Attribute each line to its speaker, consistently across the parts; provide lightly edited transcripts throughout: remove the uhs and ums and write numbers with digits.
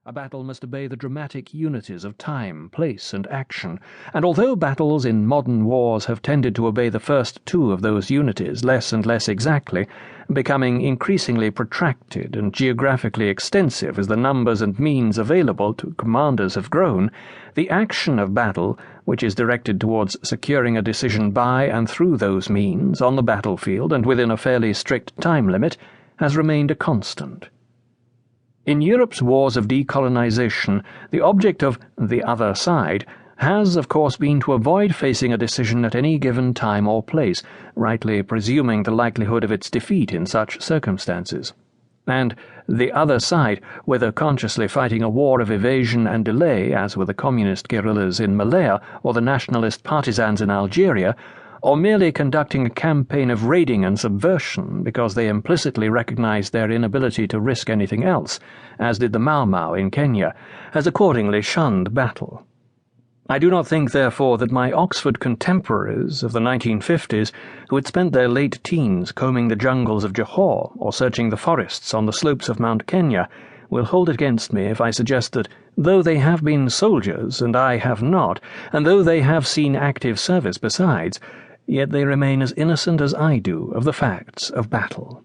Speaker 1: A battle must obey the dramatic unities of time, place, and action, and although battles in modern wars have tended to obey the first two of those unities less and less exactly, becoming increasingly protracted and geographically extensive as the numbers and means available to commanders have grown, the action of battle, which is directed towards securing a decision by and through those means, on the battlefield and within a fairly strict time limit, has remained a constant. In Europe's wars of decolonization, the object of the other side has, of course, been to avoid facing a decision at any given time or place, rightly presuming the likelihood of its defeat in such circumstances. And the other side, whether consciously fighting a war of evasion and delay, as were the communist guerrillas in Malaya or the nationalist partisans in Algeria, or merely conducting a campaign of raiding and subversion because they implicitly recognized their inability to risk anything else, as did the Mau Mau in Kenya, has accordingly shunned battle. I do not think, therefore, that my Oxford contemporaries of the 1950s, who had spent their late teens combing the jungles of Johor or searching the forests on the slopes of Mount Kenya, will hold it against me if I suggest that, though they have been soldiers and I have not, and though they have seen active service besides, yet they remain as innocent as I do of the facts of battle.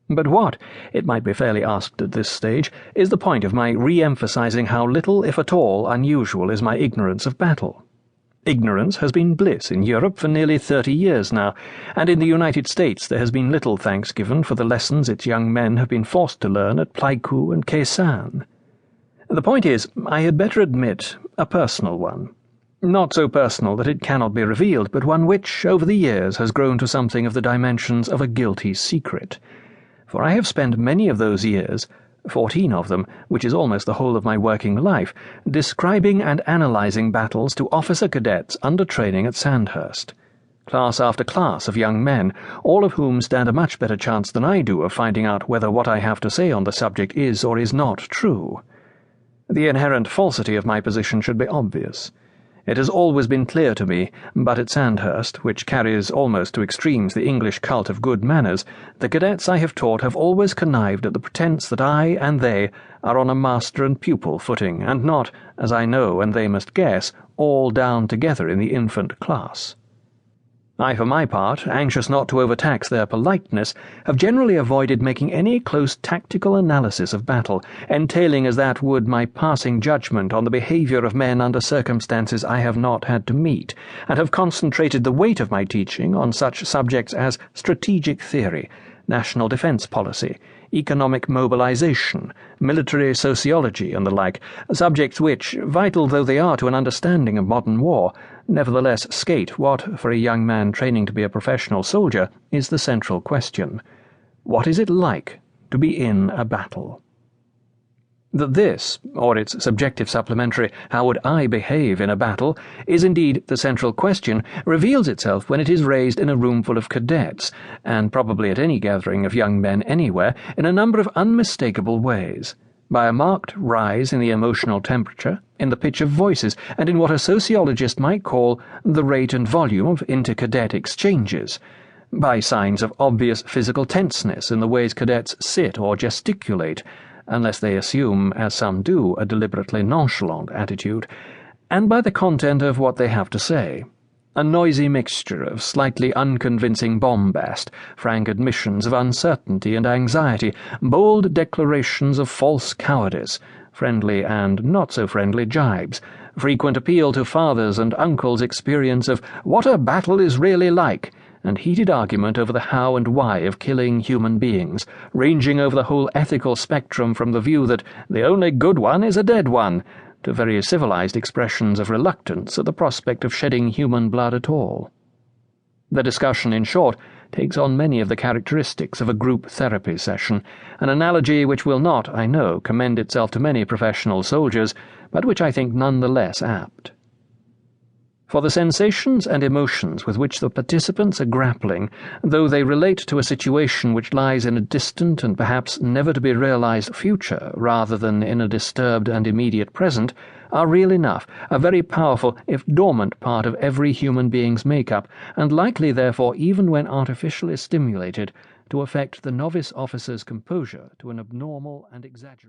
Speaker 1: But what, it might be fairly asked at this stage, is the point of my re-emphasizing how little, if at all, unusual is my ignorance of battle? Ignorance has been bliss in Europe for nearly 30 years now, and in the United States there has been little thanks given for the lessons its young men have been forced to learn at Pleiku and Khe Sanh. The point is, I had better admit, a personal one. Not so personal that it cannot be revealed, but one which, over the years, has grown to something of the dimensions of a guilty secret. For I have spent many of those years, 14 of them, which is almost the whole of my working life, describing and analyzing battles to officer cadets under training at Sandhurst. Class after class of young men, all of whom stand a much better chance than I do of finding out whether what I have to say on the subject is or is not true. The inherent falsity of my position should be obvious. It has always been clear to me, but at Sandhurst, which carries almost to extremes the English cult of good manners, the cadets I have taught have always connived at the pretence that I and they are on a master and pupil footing, and not, as I know and they must guess, all down together in the infant class. I, for my part, anxious not to overtax their politeness, have generally avoided making any close tactical analysis of battle, entailing as that would my passing judgment on the behaviour of men under circumstances I have not had to meet, and have concentrated the weight of my teaching on such subjects as strategic theory, national defence policy, economic mobilization, military sociology, and the like, subjects which, vital though they are to an understanding of modern war, nevertheless skate what, for a young man training to be a professional soldier, is the central question. What is it like to be in a battle? That this, or its subjective supplementary, how would I behave in a battle, is indeed the central question, reveals itself when it is raised in a room full of cadets, and probably at any gathering of young men anywhere, in a number of unmistakable ways, by a marked rise in the emotional temperature, in the pitch of voices, and in what a sociologist might call the rate and volume of inter-cadet exchanges, by signs of obvious physical tenseness in the ways cadets sit or gesticulate, unless they assume, as some do, a deliberately nonchalant attitude, and by the content of what they have to say, a noisy mixture of slightly unconvincing bombast, frank admissions of uncertainty and anxiety, bold declarations of false cowardice, friendly and not-so-friendly jibes, frequent appeal to fathers' and uncles' experience of what a battle is really like, and heated argument over the how and why of killing human beings, ranging over the whole ethical spectrum from the view that the only good one is a dead one, to very civilized expressions of reluctance at the prospect of shedding human blood at all. The discussion, in short, takes on many of the characteristics of a group therapy session, an analogy which will not, I know, commend itself to many professional soldiers, but which I think none the less apt. For the sensations and emotions with which the participants are grappling, though they relate to a situation which lies in a distant and perhaps never-to-be-realized future rather than in a disturbed and immediate present, are real enough, a very powerful, if dormant, part of every human being's make-up, and likely, therefore, even when artificially stimulated, to affect the novice officer's composure to an abnormal and exaggerated